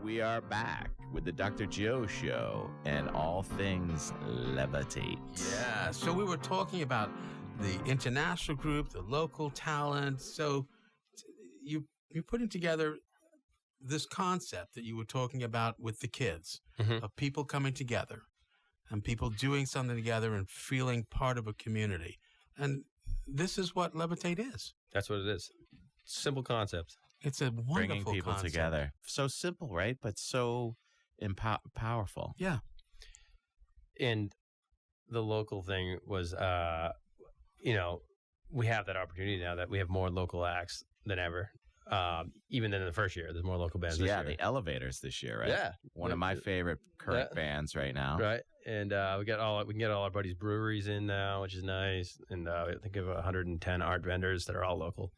we are back with the Dr. Joe Show and all things Levitate. Yeah, so we were talking about the international group, the local talent. So you're putting together this concept that you were talking about with the kids, of people coming together and people doing something together and feeling part of a community. And this is what Levitate is. That's what it is. Simple concept. It's a wonderful Bringing people concept. together. So simple, right? But so powerful. Yeah. And the local thing was, we have that opportunity now that we have more local acts than ever. Even than in the first year, there's more local bands. So this yeah, year. the Elevators this year, right? Yeah, one of my favorite current bands right now. Right, and we can get all our buddies' breweries in now, which is nice. And I think we have 110 art vendors that are all local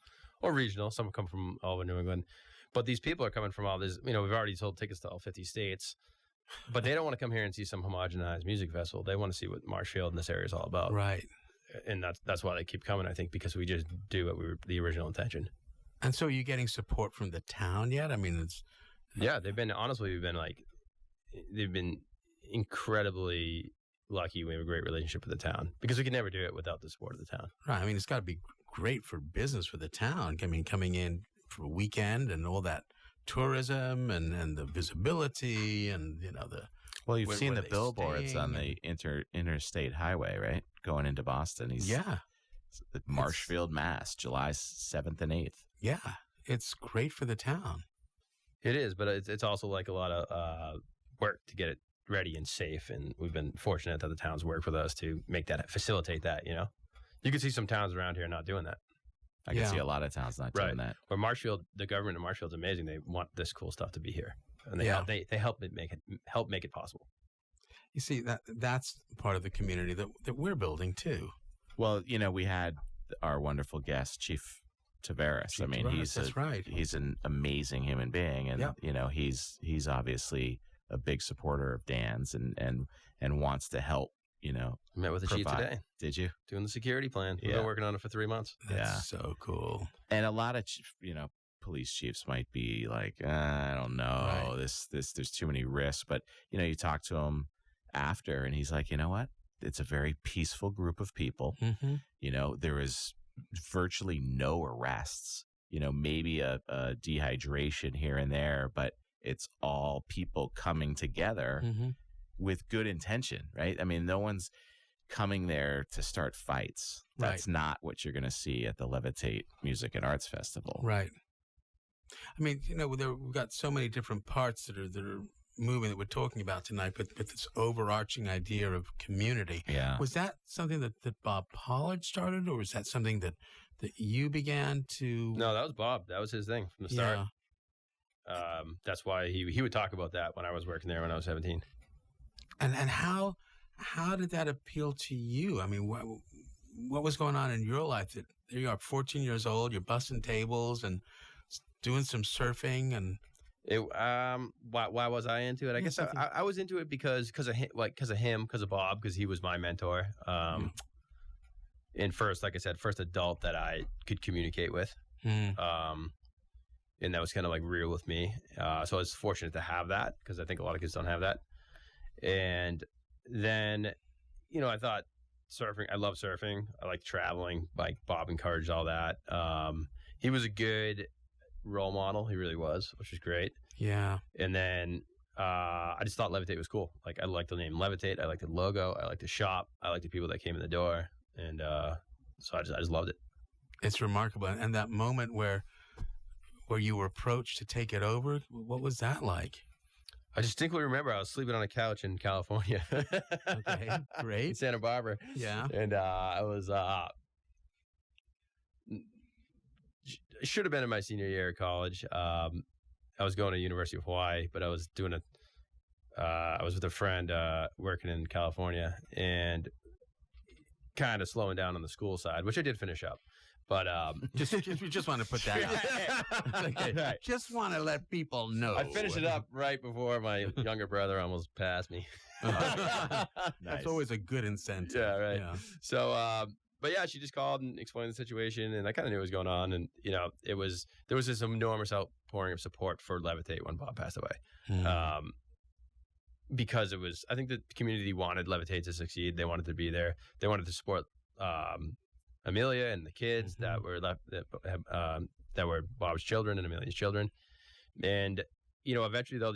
or regional. Some come from all over New England, but these people are coming from all this. We've already sold tickets to all 50 states, but they don't want to come here and see some homogenized music festival. They want to see what Marshfield and this area is all about. Right, and that's why they keep coming. I think because we just do what we were the original intention. And so, are you getting support from the town yet? I mean, they've been incredibly lucky. We have a great relationship with the town because we could never do it without the support of the town. Right. I mean, it's got to be great for business for the town. I mean, coming in for a weekend and all that tourism and the visibility and Well, you've seen the billboards on the interstate highway, right? Going into Boston. Marshfield, Mass, July 7th and 8th. Yeah, it's great for the town. It is, but it's also like a lot of work to get it ready and safe. And we've been fortunate that the town's worked with us to facilitate that. You can see some towns around here not doing that. I can see a lot of towns not doing that. Where Marshfield, the government of Marshfield's amazing. They want this cool stuff to be here, and they help make it possible. You see, that's part of the community that we're building too. Well, we had our wonderful guest, Chief Tavares. He's an amazing human being, and he's obviously a big supporter of Dan's and wants to help. I met with the chief today. Did you? Doing the security plan. We've been working on it for 3 months. That's so cool. And a lot of police chiefs might be like, I don't know, there's too many risks. But you talk to him after, and he's like, you know what? It's a very peaceful group of people. There is virtually no arrests. Maybe a dehydration here and there, but it's all people coming together with good intention, right? I mean, no one's coming there to start fights. That's not what you're going to see at the Levitate Music and Arts Festival. Right. I mean, we've got so many different parts that are moving that we're talking about tonight, but this overarching idea of community. Yeah. Was that something that Bob Pollard started, or was that something that you began to? No, that was Bob. That was his thing from the start. Yeah. That's why he would talk about that when I was working there when I was 17. And how did that appeal to you? I mean, what was going on in your life? That there you are, 14 years old, you're busting tables and doing some surfing and. Why was I into it? I guess I was into it because of him, because of Bob, because he was my mentor. And first adult that I could communicate with. And that was kind of like real with me. So I was fortunate to have that because I think a lot of kids don't have that. And then, I thought surfing, I love surfing. I like traveling, like Bob encouraged all that. He was a good role model. He really was, which was great. Yeah. And then I just thought Levitate was cool. Like I liked the name Levitate. I liked the logo. I liked the shop. I liked the people that came in the door. And so I just loved it. It's remarkable. And that moment where you were approached to take it over, what was that like? I distinctly remember I was sleeping on a couch in California. Okay, great. In Santa Barbara. Yeah. And I was should have been in my senior year of college. I was going to University of Hawaii, but I was doing I was with a friend working in California and kind of slowing down on the school side, which I did finish up. But we just want to put that out. Okay. Right. Just want to let people know. I finished it up right before my younger brother almost passed me. Nice. That's always a good incentive. Yeah, right. Yeah. So But yeah, she just called and explained the situation, and I kind of knew what was going on. And there was this enormous outpouring of support for Levitate when Bob passed away, because I think the community wanted Levitate to succeed. They wanted to be there. They wanted to support Amelia and the kids that were left that were Bob's children and Amelia's children. And eventually, though,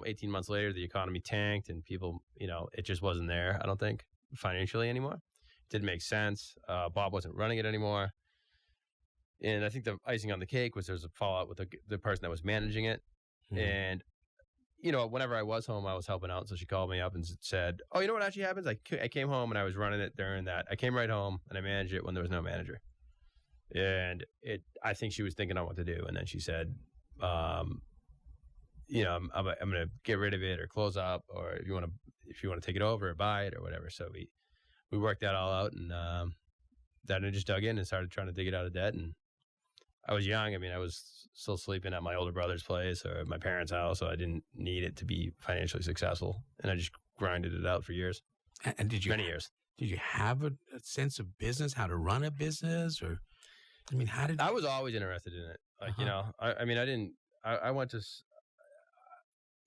18 months later, the economy tanked, and people, it just wasn't there. I don't think financially anymore. Didn't make sense. Bob wasn't running it anymore. And I think the icing on the cake was there was a fallout with the person that was managing it. And, whenever I was home, I was helping out. So she called me up and said, oh, you know what actually happens? I came home and I was running it during that. I came right home and I managed it when there was no manager. And I think she was thinking on what to do. And then she said, I'm going to get rid of it or close up, or if you want to take it over or buy it or whatever. So we worked that all out, and then I just dug in and started trying to dig it out of debt. And I was young. I mean, I was still sleeping at my older brother's place or at my parents' house, so I didn't need it to be financially successful. And I just grinded it out for years. And many years. Did you have a sense of business, how to run a business, or I mean, how did I was always interested in it. Like I went to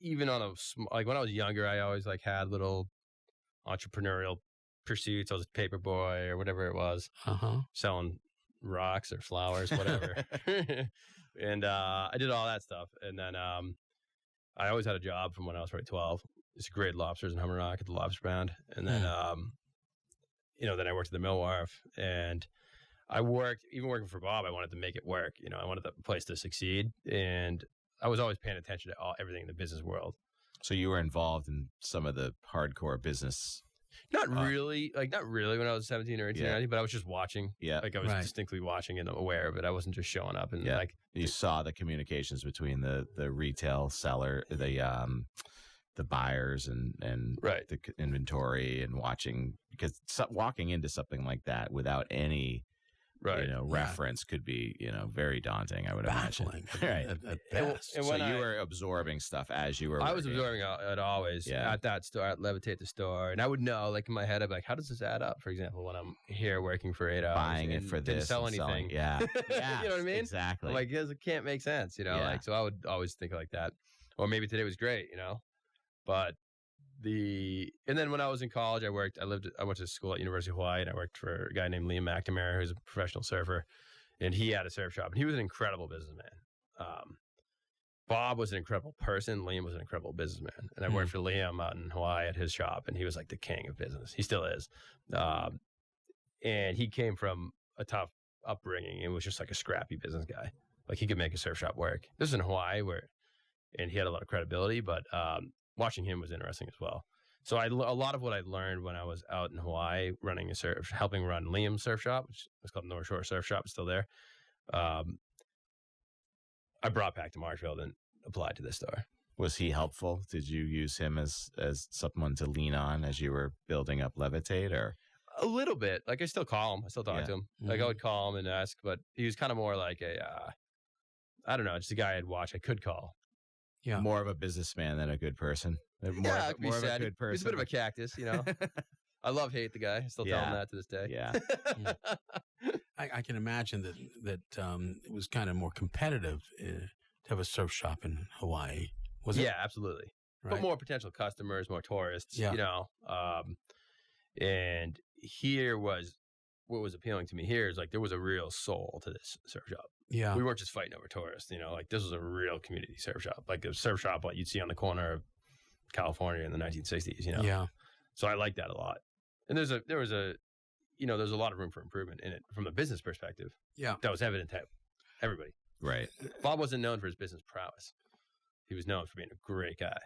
even on when I was younger, I always had little entrepreneurial pursuits. I was a paper boy or whatever it was, selling rocks or flowers, whatever. And I did all that stuff. And then I always had a job from when I was probably 12. It's grade lobsters in Hummer Rock at the Lobster Pound. And then, then I worked at the Mill Wharf. And even working for Bob, I wanted to make it work. I wanted the place to succeed. And I was always paying attention to everything in the business world. So you were involved in some of the hardcore business? Not really when I was 17 or 18 or 19, but I was just watching. Yeah. I was distinctly watching and aware of it. I wasn't just showing up and you saw the communications between the retail seller, the buyers and the inventory, and watching, because walking into something like that without any reference could be, very daunting, I would imagine. Right. At best. And so you were absorbing stuff as you were I was absorbing it always at that store, at Levitate the store. And I would know, in my head, I'd be like, how does this add up, for example, when I'm here working for 8 hours? Buying it for this. Didn't sell anything. Yeah. You know what I mean? Exactly. I'm like, it can't make sense, so I would always think like that. Or maybe today was great, But and then when I was in college, I went to school at University of Hawaii, and I worked for a guy named Liam McNamara, who's a professional surfer, and he had a surf shop, and he was an incredible businessman. Bob was an incredible person. Liam was an incredible businessman. And I worked for Liam out in Hawaii at his shop, and he was like the king of business. He still is. And he came from a tough upbringing and was just like a scrappy business guy. Like, he could make a surf shop work. This is in Hawaii, and he had a lot of credibility, but watching him was interesting as well. So a lot of what I learned when I was out in Hawaii helping run Liam's surf shop, which was called North Shore Surf Shop, it's still there. I brought back to Marshfield and applied to this store. Was he helpful? Did you use him as someone to lean on as you were building up Levitate, or? A little bit. I still call him. I still talk to him. I would call him and ask, but he was kind of more like I don't know, just a guy I'd watch. I could call. Yeah. More of a businessman than a good person. More of a good person. He's a bit of a cactus, I hate the guy. I still tell him that to this day. Yeah. I can imagine that it was kind of more competitive to have a surf shop in Hawaii. Was it? Yeah, absolutely. Right. But more potential customers, more tourists, and here was what was appealing to me here is there was a real soul to this surf shop. Yeah. We weren't just fighting over tourists, this was a real community surf shop, like a surf shop you'd see on the corner of California in the 1960s, Yeah. So I like that a lot. And there's a lot of room for improvement in it from a business perspective. Yeah. That was evident to everybody. Right. Bob wasn't known for his business prowess. He was known for being a great guy.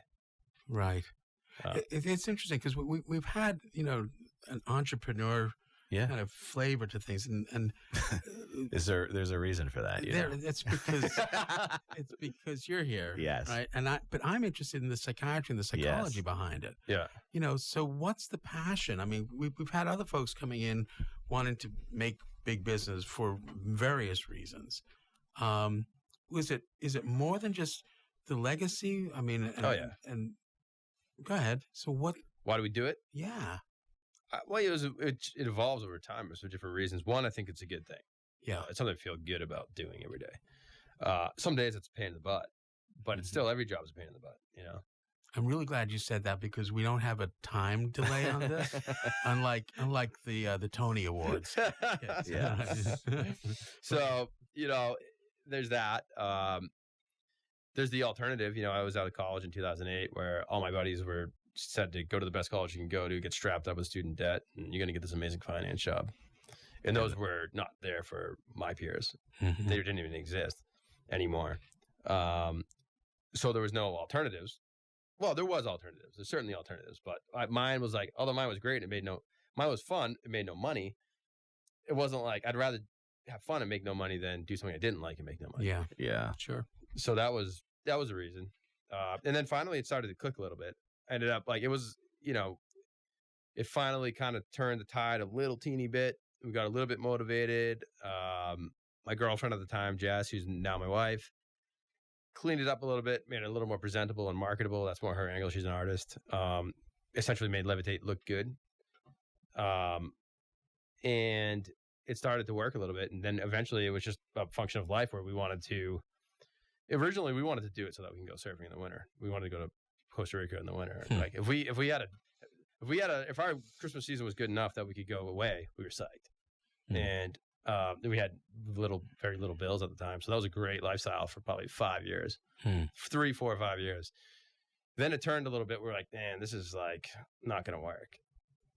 Right. It's interesting because we've had, an entrepreneur kind of flavor to things, and there's a reason for that. It's because you're here. Yes. Right. But I'm interested in the psychiatry and the psychology behind it. Yeah. So what's the passion? I mean, we've had other folks coming in wanting to make big business for various reasons. Is it more than just the legacy? I mean, and go ahead. So what? Why do we do it? Yeah. Well, it evolves over time for different reasons. One, I think it's a good thing. Yeah. It's something I feel good about doing every day. Some days it's a pain in the butt, but it's still, every job is a pain in the butt, you know? I'm really glad you said that because we don't have a time delay on this, unlike the Tony Awards. Yeah. So, you know, there's that. There's the alternative. You know, I was out of college in 2008 where all my buddies were said to go to the best college you can go to, get strapped up with student debt, and you're going to get this amazing finance job. And those were not there for my peers. Mm-hmm. They didn't even exist anymore. So there was no alternatives. Well, there was alternatives. There's certainly alternatives, but mine was like, although mine was great, mine was fun. It made no money. It wasn't like, I'd rather have fun and make no money than do something I didn't like and make no money. Yeah. Yeah. Sure. So that was the reason. And then finally it started to click a little bit. I ended up like, it was, you know, it finally kind of turned the tide a little teeny bit. We got a little bit motivated. My girlfriend at the time, Jess, who's now my wife, cleaned it up a little bit, made it a little more presentable and marketable. That's more her angle. She's an artist. Essentially made Levitate look good. And it started to work a little bit. And then eventually it was just a function of life where originally we wanted to do it so that we can go surfing in the winter. We wanted to go to Costa Rica in the winter. Like if our Christmas season was good enough that we could go away, we were psyched. And we had very little bills at the time. So that was a great lifestyle for probably 5 years, 3, 4, 5 years. Then it turned a little bit. We're like, man, this is like not going to work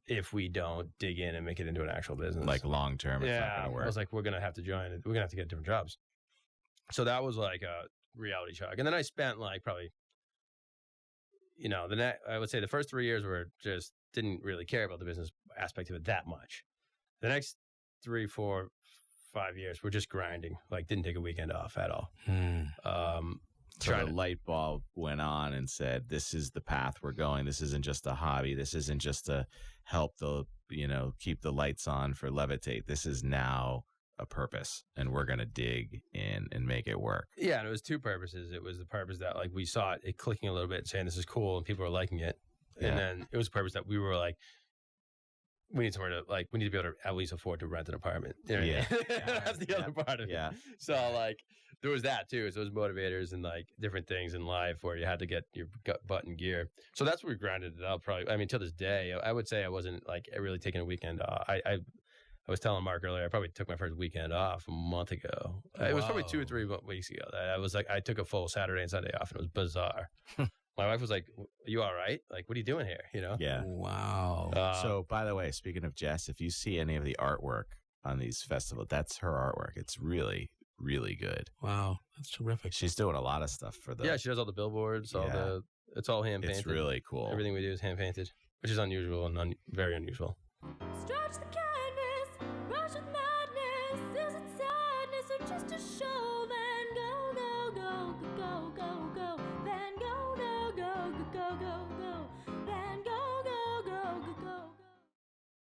if we don't dig in and make it into an actual business. Like long term, it's not going to work. I was like, we're going to have to join it. We're going to have to get different jobs. So that was like a reality shock. And then I spent like probably, you know, I would say the first 3 years were just didn't really care about the business aspect of it that much. The next 3, 4, 5 years, we're just grinding. Like, didn't take a weekend off at all. So the light bulb went on and said, "This is the path we're going. This isn't just a hobby. This isn't just to help keep the lights on for Levitate. This is now a purpose, and we're going to dig in and make it work." Yeah, and it was two purposes. It was the purpose that like we saw it clicking a little bit, saying this is cool, and people were liking it. And then it was a purpose that we were like, we need somewhere to we need to be able to at least afford to rent an apartment. You know what I mean? That's the other part of it. Yeah. So like there was that too. So those motivators and like different things in life where you had to get your butt in gear. So that's where we grinded it out. Probably, I mean, till this day, I would say I wasn't like really taking a weekend off. I was telling Mark earlier, I probably took my first weekend off a month ago. It was probably 2 or 3 weeks ago. I was like, I took a full Saturday and Sunday off, and it was bizarre. My wife was like, "Are you all right? Like, what are you doing here?" You know? Yeah. Wow. So, by the way, speaking of Jess, if you see any of the artwork on these festivals, that's her artwork. It's really, really good. Wow. That's terrific. She's doing a lot of stuff for the... Yeah, she does all the billboards, it's all hand-painted. It's really cool. Everything we do is hand-painted, which is unusual and very unusual. Stretch the